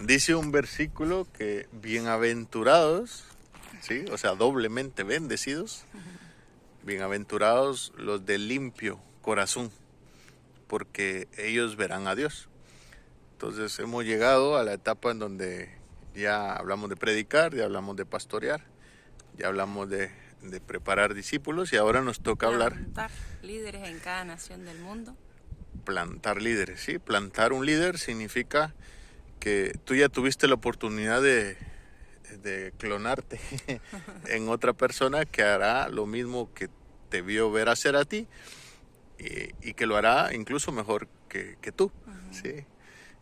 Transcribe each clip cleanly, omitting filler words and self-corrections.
Dice un versículo que bienaventurados, ¿sí? O sea, doblemente bendecidos, bienaventurados los de limpio corazón, porque ellos verán a Dios. Entonces hemos llegado a la etapa en donde ya hablamos de predicar, ya hablamos de pastorear, ya hablamos de preparar discípulos y ahora nos toca hablar. Plantar líderes en cada nación del mundo. Plantar líderes, ¿sí? Plantar un líder significa que tú ya tuviste la oportunidad de clonarte en otra persona que hará lo mismo que te vio ver hacer a ti y que lo hará incluso mejor que tú, ¿sí?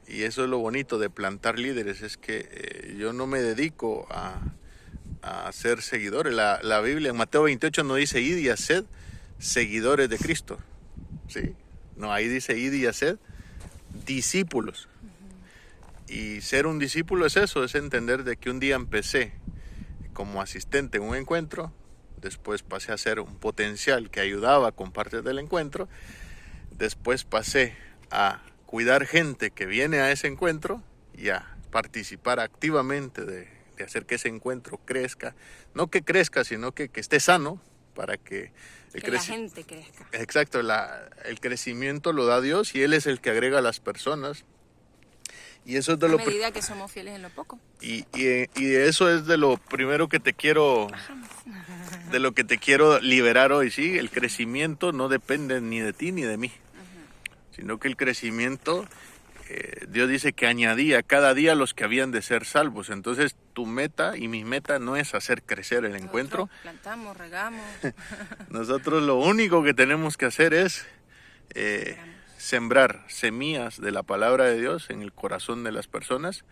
Y eso es lo bonito de plantar líderes, es que yo no me dedico a ser seguidores. La Biblia en Mateo 28 no dice id y haced seguidores de Cristo, ¿sí? No, ahí dice id y haced discípulos. Y ser un discípulo es eso, es entender de que un día empecé como asistente en un encuentro, después pasé a ser un potencial que ayudaba con partes del encuentro, después pasé a cuidar gente que viene a ese encuentro y a participar activamente de hacer que ese encuentro crezca, no que crezca, sino que esté sano para que la gente crezca. Exacto, el crecimiento lo da Dios y Él es el que agrega a las personas. Y eso es de a medida que somos fieles en lo poco. Y eso es de lo primero que te quiero, de lo que te quiero liberar hoy, ¿sí? El crecimiento no depende ni de ti ni de mí, sino que el crecimiento, Dios dice que añadía cada día los que habían de ser salvos. Entonces tu meta y mi meta no es hacer crecer el encuentro. Plantamos, regamos. Nosotros lo único que tenemos que hacer es sembrar semillas de la palabra de Dios en el corazón de las personas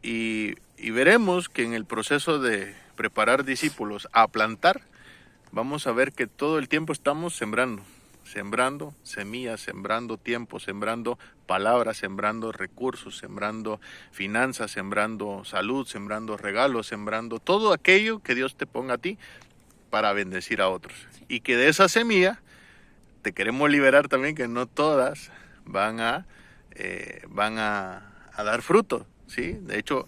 y veremos que en el proceso de preparar discípulos a plantar, vamos a ver que todo el tiempo estamos sembrando semillas, sembrando tiempo, sembrando palabras, sembrando recursos, sembrando finanzas, sembrando salud, sembrando regalos, sembrando todo aquello que Dios te ponga a ti para bendecir a otros. Y que de esa semilla te queremos liberar también, que no todas van a dar fruto, ¿sí? De hecho,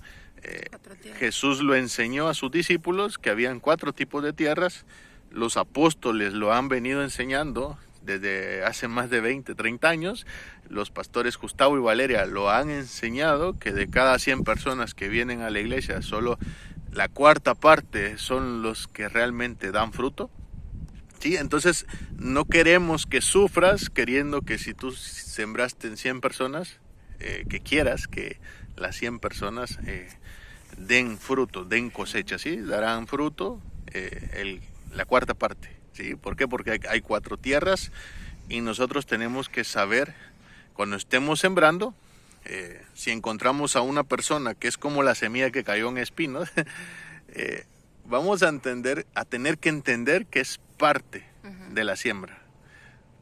Jesús lo enseñó a sus discípulos que habían 4 tipos de tierras. Los apóstoles lo han venido enseñando desde hace más de 20, 30 años. Los pastores Gustavo y Valeria lo han enseñado, que de cada 100 personas que vienen a la iglesia, solo la 4ª parte son los que realmente dan fruto. Sí, entonces no queremos que sufras queriendo que si tú sembraste en 100 personas, que quieras que las 100 personas den fruto, den cosecha, ¿sí? Darán fruto la 4ª parte, ¿sí? ¿Por qué? Porque hay 4 tierras y nosotros tenemos que saber, cuando estemos sembrando, si encontramos a una persona que es como la semilla que cayó en espinos, vamos a tener que entender que es parte de la siembra,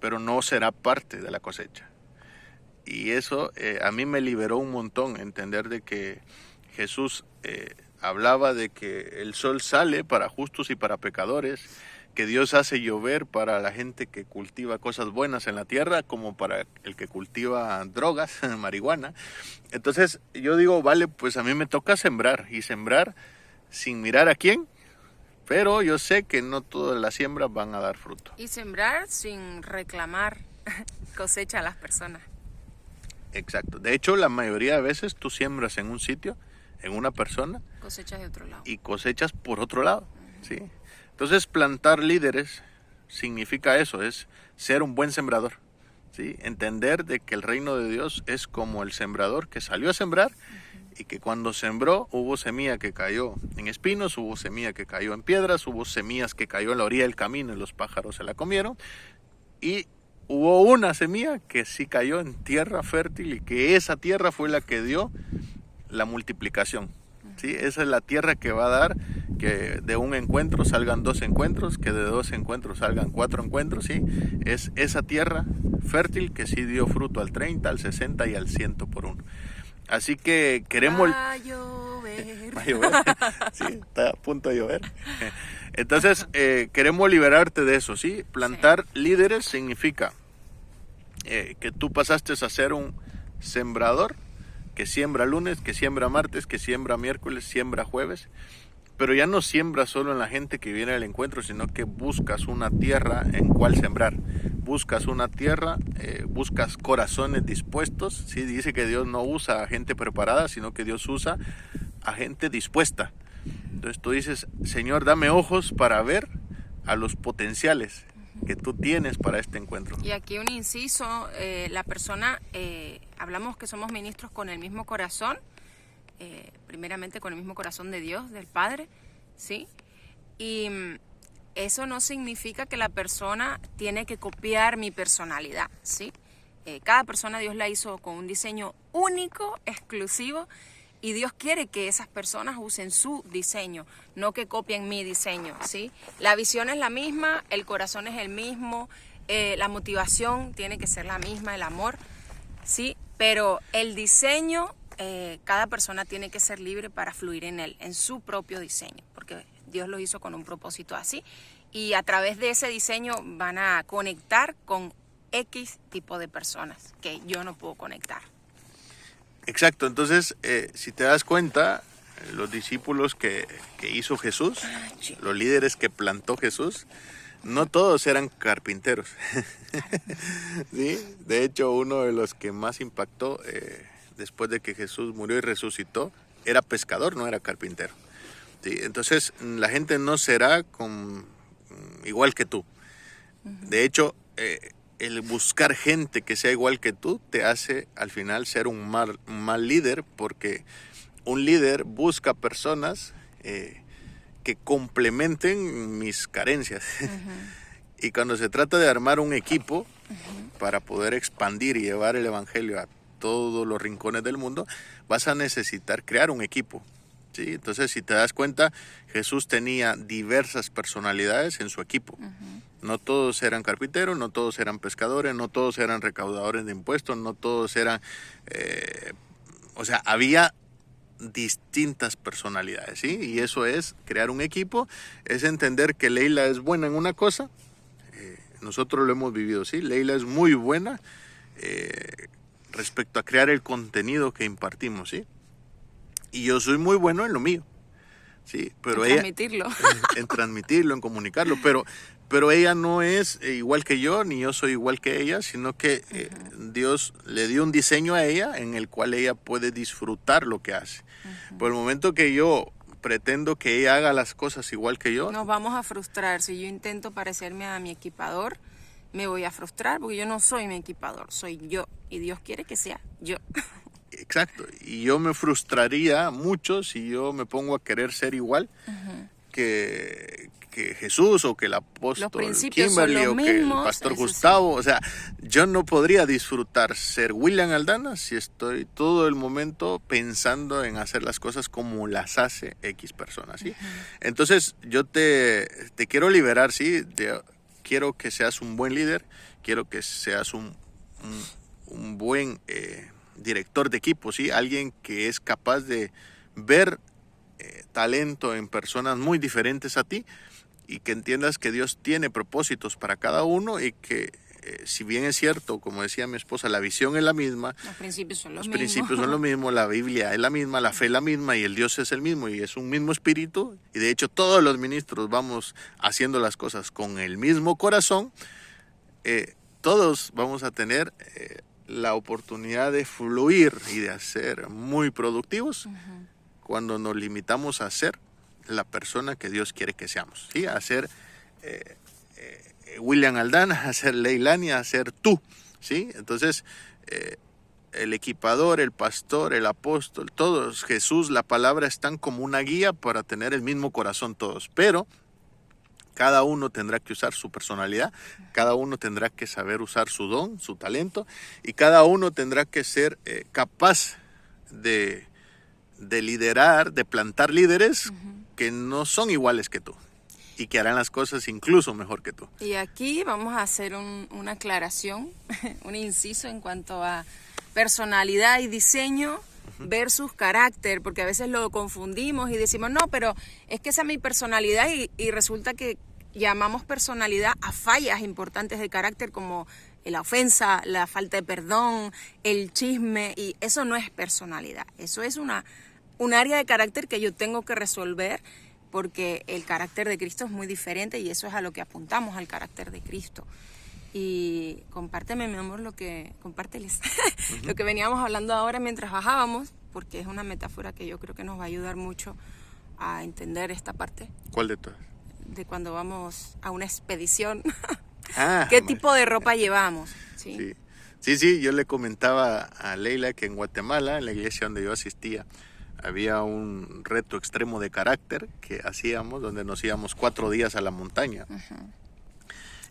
pero no será parte de la cosecha. Y eso a mí me liberó un montón, entender de que Jesús hablaba de que el sol sale para justos y para pecadores, que Dios hace llover para la gente que cultiva cosas buenas en la tierra, como para el que cultiva drogas, marihuana. Entonces yo digo, vale, pues a mí me toca sembrar, y sembrar sin mirar a quién, pero yo sé que no todas las siembras van a dar fruto. Y sembrar sin reclamar cosecha a las personas. Exacto. De hecho, la mayoría de veces tú siembras en un sitio, en una persona, cosechas de otro lado. Y cosechas por otro lado, ¿sí? Entonces, plantar líderes significa eso, es ser un buen sembrador, ¿sí? Entender de que el reino de Dios es como el sembrador que salió a sembrar, y que cuando sembró hubo semilla que cayó en espinos, hubo semilla que cayó en piedras, hubo semillas que cayó en la orilla del camino y los pájaros se la comieron, y hubo una semilla que sí cayó en tierra fértil, y que esa tierra fue la que dio la multiplicación, ¿sí? Esa es la tierra que va a dar que de un encuentro salgan 2 encuentros, que de 2 encuentros salgan 4 encuentros, ¿sí? Es esa tierra fértil que sí dio fruto al 30, al 60 y al 100 por uno. Así que queremos... Va a llover. Va a llover. Sí, está a punto de llover. Entonces, queremos liberarte de eso, ¿sí? Plantar líderes significa que tú pasaste a ser un sembrador que siembra lunes, que siembra martes, que siembra miércoles, siembra jueves. Pero ya no siembras solo en la gente que viene al encuentro, sino que buscas una tierra en cual sembrar. Buscas una tierra, buscas corazones dispuestos. ¿Sí? Dice que Dios no usa a gente preparada, sino que Dios usa a gente dispuesta. Entonces tú dices, Señor, dame ojos para ver a los potenciales que tú tienes para este encuentro. Y aquí un inciso, la persona, hablamos que somos ministros con el mismo corazón, primeramente con el mismo corazón de Dios, del Padre, ¿sí? Y eso no significa que la persona tiene que copiar mi personalidad, ¿sí? Cada persona Dios la hizo con un diseño único, exclusivo, y Dios quiere que esas personas usen su diseño, no que copien mi diseño, ¿sí? La visión es la misma, el corazón es el mismo, la motivación tiene que ser la misma, el amor, ¿sí? Pero el diseño, cada persona tiene que ser libre para fluir en él, en su propio diseño, porque Dios lo hizo con un propósito así, y a través de ese diseño van a conectar con X tipo de personas que yo no puedo conectar. Exacto, entonces si te das cuenta, los discípulos que hizo Jesús, los líderes que plantó Jesús, no todos eran carpinteros. ¿Sí? De hecho, uno de los que más impactó después de que Jesús murió y resucitó, era pescador, no era carpintero. ¿Sí? Entonces la gente no será igual que tú. De hecho, el buscar gente que sea igual que tú te hace al final ser un mal líder, porque un líder busca personas que complementen mis carencias. Y cuando se trata de armar un equipo para poder expandir y llevar el evangelio a todos los rincones del mundo, vas a necesitar crear un equipo. ¿Sí? Entonces, si te das cuenta, Jesús tenía diversas personalidades en su equipo. No todos eran carpinteros, no todos eran pescadores, no todos eran recaudadores de impuestos, no todos eran... había distintas personalidades, ¿sí? Y eso es crear un equipo, es entender que Leila es buena en una cosa, nosotros lo hemos vivido, ¿sí? Leila es muy buena respecto a crear el contenido que impartimos, ¿sí? Y yo soy muy bueno en lo mío, ¿sí? Pero en transmitirlo, en comunicarlo, pero ella no es igual que yo, ni yo soy igual que ella, sino que Dios le dio un diseño a ella en el cual ella puede disfrutar lo que hace. Por el momento que yo pretendo que ella haga las cosas igual que yo, nos vamos a frustrar. Si yo intento parecerme a mi equipador, me voy a frustrar porque yo no soy mi equipador, soy yo. Y Dios quiere que sea yo. Exacto. Y yo me frustraría mucho si yo me pongo a querer ser igual que Jesús o que el apóstol Kimberly o que el pastor Gustavo. O sea, yo no podría disfrutar ser William Aldana si estoy todo el momento pensando en hacer las cosas como las hace X personas, ¿sí? Entonces, yo te quiero liberar, ¿sí? Quiero que seas un buen líder, quiero que seas un buen director de equipo, ¿sí? Alguien que es capaz de ver talento en personas muy diferentes a ti, y que entiendas que Dios tiene propósitos para cada uno, y que si bien es cierto, como decía mi esposa, la visión es la misma, los principios son los mismos, la Biblia es la misma, la fe es la misma, y el Dios es el mismo, y es un mismo espíritu, y de hecho todos los ministros vamos haciendo las cosas con el mismo corazón, todos vamos a tener la oportunidad de fluir y de ser muy productivos cuando nos limitamos a ser la persona que Dios quiere que seamos, ¿sí? A ser William Aldana, a ser Leilani, a ser tú, ¿sí? Entonces, el equipador, el pastor, el apóstol, todos, Jesús, la palabra, están como una guía para tener el mismo corazón todos, pero cada uno tendrá que usar su personalidad, cada uno tendrá que saber usar su don, su talento, y cada uno tendrá que ser capaz de liderar, de plantar líderes que no son iguales que tú y que harán las cosas incluso mejor que tú. Y aquí vamos a hacer una aclaración, un inciso en cuanto a personalidad y diseño versus carácter, porque a veces lo confundimos y decimos, no, pero es que esa es mi personalidad, y resulta que llamamos personalidad a fallas importantes de carácter como la ofensa, la falta de perdón, el chisme, y eso no es personalidad, eso es un área de carácter que yo tengo que resolver, porque el carácter de Cristo es muy diferente y eso es a lo que apuntamos, al carácter de Cristo. Y compárteme, mi amor, compárteles lo que veníamos hablando ahora mientras bajábamos, porque es una metáfora que yo creo que nos va a ayudar mucho a entender esta parte. ¿Cuál de todas? De cuando vamos a una expedición. Ah, ¿Qué tipo de ropa llevamos? Sí, yo le comentaba a Leila que en Guatemala, en la iglesia donde yo asistía, había un reto extremo de carácter que hacíamos, donde nos íbamos 4 días a la montaña. Uh-huh.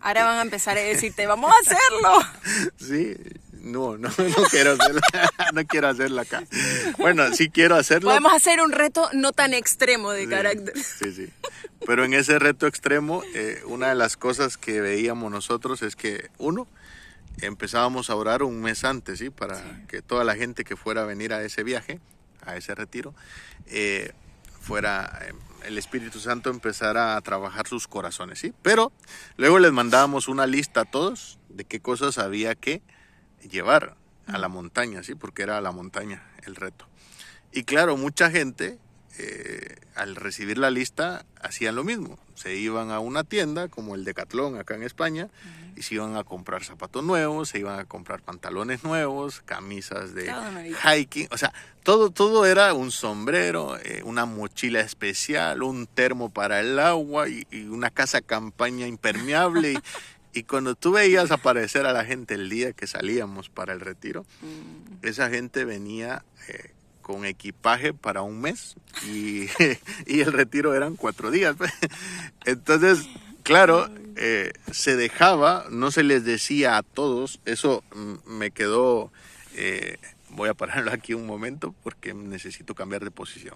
Ahora van a empezar a decirte, vamos a hacerlo. Sí, no quiero hacerlo, no quiero hacerlo acá. Bueno, sí quiero hacerlo. Podemos hacer un reto no tan extremo de carácter. Sí. Pero en ese reto extremo, una de las cosas que veíamos nosotros es que, empezábamos a orar un mes antes, ¿sí? Para que toda la gente que fuera a venir a ese viaje, a ese retiro, el Espíritu Santo empezara a trabajar sus corazones, ¿sí? Pero luego les mandábamos una lista a todos de qué cosas había que llevar a la montaña, ¿sí? Porque era a la montaña el reto. Y claro, mucha gente, al recibir la lista, hacían lo mismo. Se iban a una tienda, como el Decathlon acá en España, y se iban a comprar zapatos nuevos, se iban a comprar pantalones nuevos, camisas de hiking, o sea, todo era un sombrero, una mochila especial, un termo para el agua y una casa campaña impermeable. Y cuando tú veías aparecer a la gente el día que salíamos para el retiro, esa gente venía con equipaje para un mes y el retiro eran 4 días. Entonces, claro, se dejaba, no se les decía a todos, eso me quedó, voy a pararlo aquí un momento porque necesito cambiar de posición.